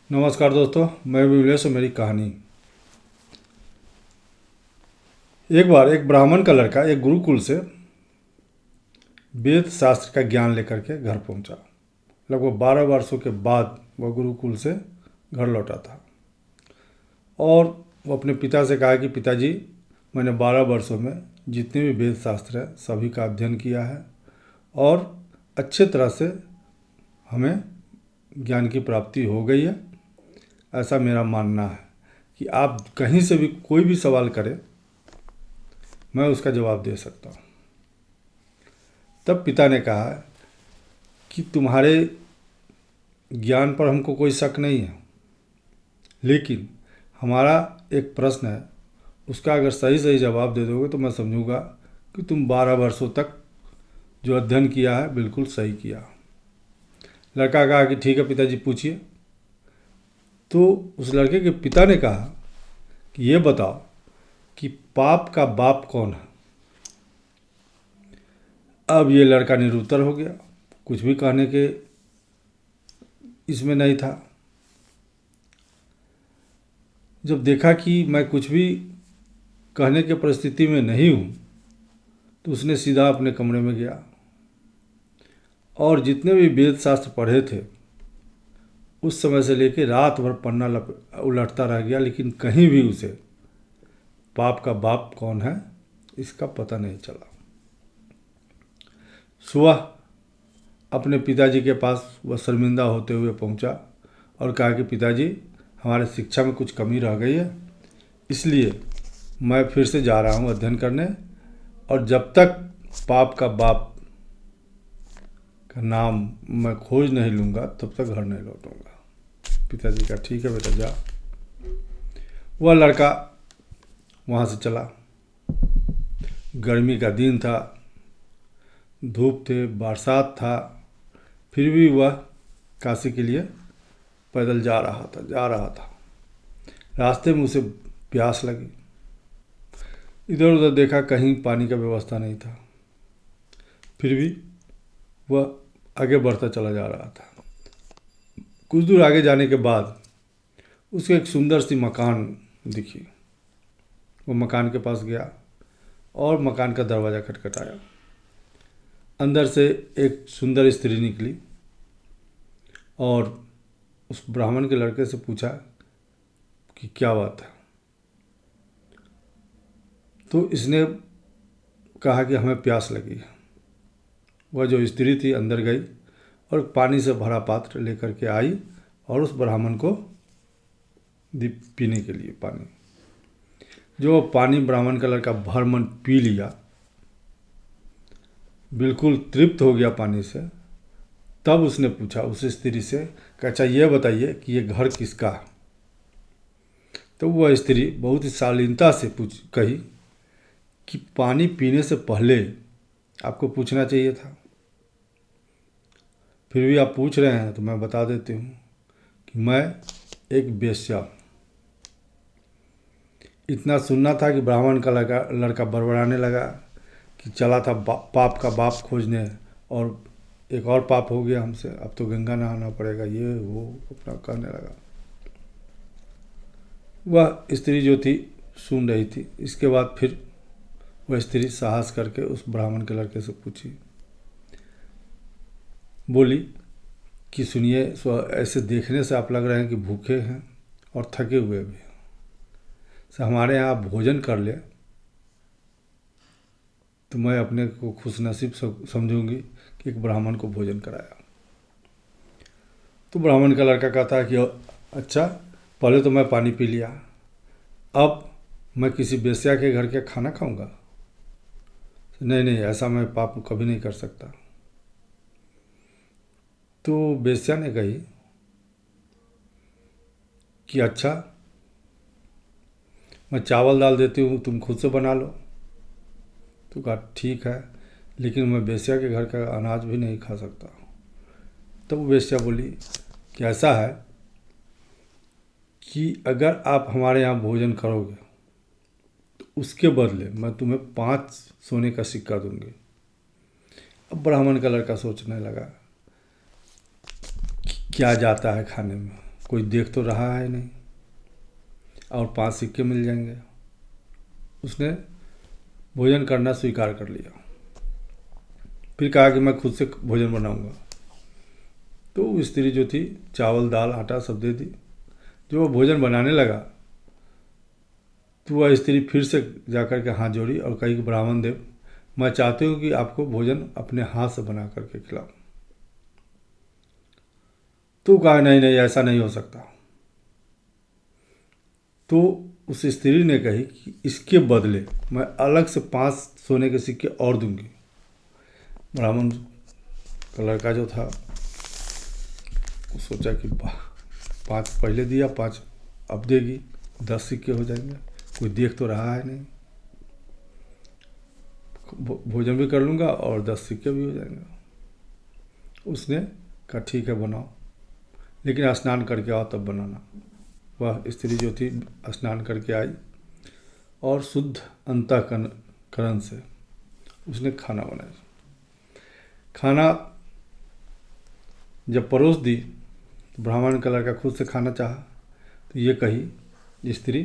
नमस्कार दोस्तों, मैं विमलेश और मेरी कहानी। एक बार एक ब्राह्मण का लड़का एक गुरुकुल से वेद शास्त्र का ज्ञान लेकर के घर पहुंचा। लगभग 12 वर्षों के बाद वह गुरुकुल से घर लौटा था और वो अपने पिता से कहा कि पिताजी, मैंने 12 वर्षों में जितने भी वेद शास्त्र है सभी का अध्ययन किया है और अच्छे तरह से हमें ज्ञान की प्राप्ति हो गई है। ऐसा मेरा मानना है कि आप कहीं से भी कोई भी सवाल करें, मैं उसका जवाब दे सकता हूँ। तब पिता ने कहा कि तुम्हारे ज्ञान पर हमको कोई शक नहीं है, लेकिन हमारा एक प्रश्न है, उसका अगर सही सही जवाब दे दोगे तो मैं समझूंगा कि तुम 12 वर्षों तक जो अध्ययन किया है बिल्कुल सही किया। लड़का कहा कि ठीक है पिताजी, पूछिए। तो उस लड़के के पिता ने कहा कि ये बताओ कि पाप का बाप कौन है। अब ये लड़का निरुत्तर हो गया, कुछ भी कहने के इसमें नहीं था। जब देखा कि मैं कुछ भी कहने के परिस्थिति में नहीं हूँ, तो उसने सीधा अपने कमरे में गया और जितने भी वेद शास्त्र पढ़े थे उस समय से लेकर रात भर पन्ना उलटता रह गया, लेकिन कहीं भी उसे पाप का बाप कौन है इसका पता नहीं चला। सुबह अपने पिताजी के पास वह शर्मिंदा होते हुए पहुंचा और कहा कि पिताजी, हमारे शिक्षा में कुछ कमी रह गई है, इसलिए मैं फिर से जा रहा हूं अध्ययन करने, और जब तक पाप का बाप का नाम मैं खोज नहीं लूँगा तब तक घर नहीं लौटूंगा। पिताजी का ठीक है बेटा, जा। वह लड़का वहाँ से चला। गर्मी का दिन था, धूप थे, बरसात था, फिर भी वह काशी के लिए पैदल जा रहा था। रास्ते में उसे प्यास लगी। इधर उधर देखा, कहीं पानी का व्यवस्था नहीं था, फिर भी वह आगे बढ़ता चला जा रहा था। कुछ दूर आगे जाने के बाद उसे एक सुंदर सी मकान दिखी। वो मकान के पास गया और मकान का दरवाज़ा खटखटाया। अंदर से एक सुंदर स्त्री निकली और उस ब्राह्मण के लड़के से पूछा कि क्या बात है। तो इसने कहा कि हमें प्यास लगी है। वह जो स्त्री थी अंदर गई और पानी से भरा पात्र लेकर के आई और उस ब्राह्मण को दी पीने के लिए पानी। जो पानी ब्राह्मण का लड़का भर मन पी लिया, बिल्कुल तृप्त हो गया पानी से। तब उसने पूछा उस स्त्री से कि अच्छा ये बताइए कि ये घर किसका है। तो वह स्त्री बहुत ही शालीनता से कही कि पानी पीने से पहले आपको पूछना चाहिए था, फिर भी आप पूछ रहे हैं तो मैं बता देती हूँ कि मैं एक वेश्या हूँ। इतना सुनना था कि ब्राह्मण का लड़का बड़बड़ाने लगा कि चला था पाप का बाप खोजने और एक और पाप हो गया हमसे, अब तो गंगा नहाना पड़ेगा, ये वो अपना कहने लगा। वह स्त्री जो थी सुन रही थी। इसके बाद फिर वह स्त्री साहस करके उस ब्राह्मण के लड़के से पूछी, बोली कि सुनिए, ऐसे देखने से आप लग रहे हैं कि भूखे हैं और थके हुए भी हैं। हमारे यहाँ आप भोजन कर ले तो मैं अपने को खुशनसीब समझूंगी कि एक ब्राह्मण को भोजन कराया। तो ब्राह्मण का लड़का कहता है कि अच्छा, पहले तो मैं पानी पी लिया, अब मैं किसी वेश्या के घर के खाना खाऊंगा? नहीं नहीं, ऐसा मैं पाप कभी नहीं कर सकता। तो वेश्या ने कही कि अच्छा, मैं चावल दाल देती हूँ, तुम खुद से बना लो। तो कहा ठीक है, लेकिन मैं वेश्या के घर का अनाज भी नहीं खा सकता। तब वो वेश्या बोली कि ऐसा है कि अगर आप हमारे यहाँ भोजन करोगे तो उसके बदले मैं तुम्हें 5 सोने का सिक्का दूंगी। अब ब्राह्मण का लड़का सोचने लगा कि क्या जाता है खाने में, कोई देख तो रहा है नहीं, और 5 सिक्के मिल जाएंगे। उसने भोजन करना स्वीकार कर लिया। फिर कहा कि मैं खुद से भोजन बनाऊंगा। तो स्त्री जो थी चावल दाल आटा सब दे दी। जो वो भोजन बनाने लगा तो वह स्त्री फिर से जाकर के हाथ जोड़ी और कही कि ब्राह्मण देव, मैं चाहती हूँ कि आपको भोजन अपने हाथ से बना करके खिलाऊं। तो कहा नहीं नहीं ऐसा नहीं हो सकता। तो उस स्त्री ने कही कि इसके बदले मैं अलग से 5 सोने के सिक्के और दूंगी। ब्राह्मण का लड़का जो था वो सोचा कि 5 पहले दिया, 5 अब देगी, 10 सिक्के हो जाएंगे, कोई देख तो रहा है नहीं, भोजन भी कर लूँगा और 10 सिक्के भी हो जाएंगे। उसने कहा ठीक है बनाओ, लेकिन स्नान करके आओ तब बनाना। वह स्त्री जो थी स्नान करके आई और शुद्ध अंतःकरण से उसने खाना बनाया। खाना जब परोस दी तो ब्राह्मण का लड़का खुद से खाना चाहा। तो ये कही स्त्री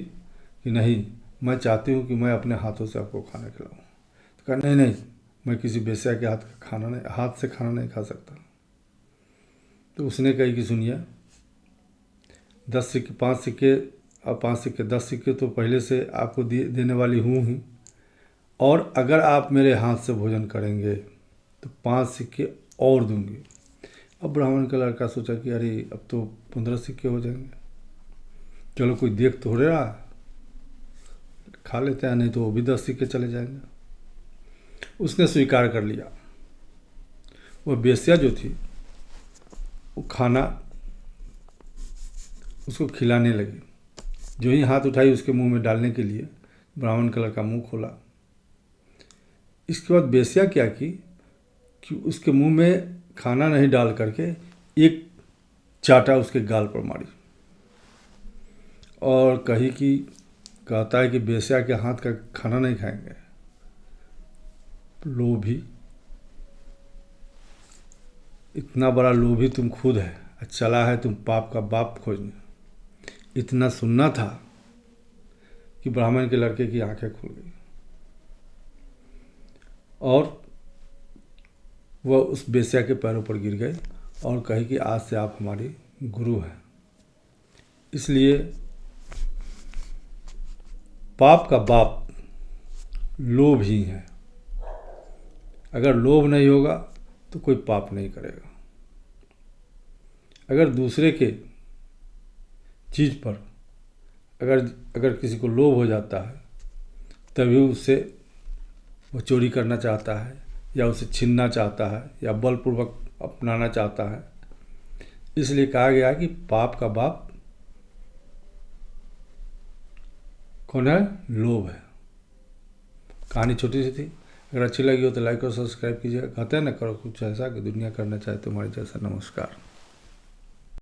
कि नहीं, मैं चाहती हूँ कि मैं अपने हाथों से आपको खाना खिलाऊँ। तो कहा नहीं नहीं, मैं किसी वेश्या के हाथ से खाना नहीं खा सकता। तो उसने कही कि सुनिए, 10 सिक्के 5 सिक्के और 5 सिक्के 10 सिक्के तो पहले से आपको देने वाली हूँ ही, और अगर आप मेरे हाथ से भोजन करेंगे तो 5 सिक्के और दूंगी। अब ब्राह्मण का लड़का सोचा कि अरे अब तो 15 सिक्के हो जाएंगे, चलो कोई देख तो रहा, खा लेते हैं, नहीं तो वो भी 10 सिक्के चले जाएंगे। उसने स्वीकार कर लिया। वह वेश्या जो थी वो खाना उसको खिलाने लगी। जो ही हाथ उठाई उसके मुंह में डालने के लिए ब्राह्मण का लड़का मुंह खोला। इसके बाद वेश्या क्या की कि उसके मुंह में खाना नहीं डाल करके एक चाटा उसके गाल पर मारी और कही कि कहता है कि वेश्या के हाथ का खाना नहीं खाएंगे। लोभी, इतना बड़ा लोभी तुम खुद है, चला है तुम पाप का बाप खोजने। इतना सुनना था कि ब्राह्मण के लड़के की आंखें खुल गई और वह उस वेश्या के पैरों पर गिर गए और कहे कि आज से आप हमारी गुरु हैं। इसलिए पाप का बाप लोभ ही है। अगर लोभ नहीं होगा तो कोई पाप नहीं करेगा। अगर दूसरे के चीज़ पर अगर किसी को लोभ हो जाता है तभी उससे वो चोरी करना चाहता है या उसे छीनना चाहता है या बलपूर्वक अपनाना चाहता है। इसलिए कहा गया कि पाप का बाप कौन है? लोभ है। कहानी छोटी सी थी, अगर अच्छी लगी हो तो लाइक और सब्सक्राइब कीजिएगा। कहते हैं ना, करो कुछ ऐसा कि दुनिया करना चाहे तुम्हारे जैसा। नमस्कार।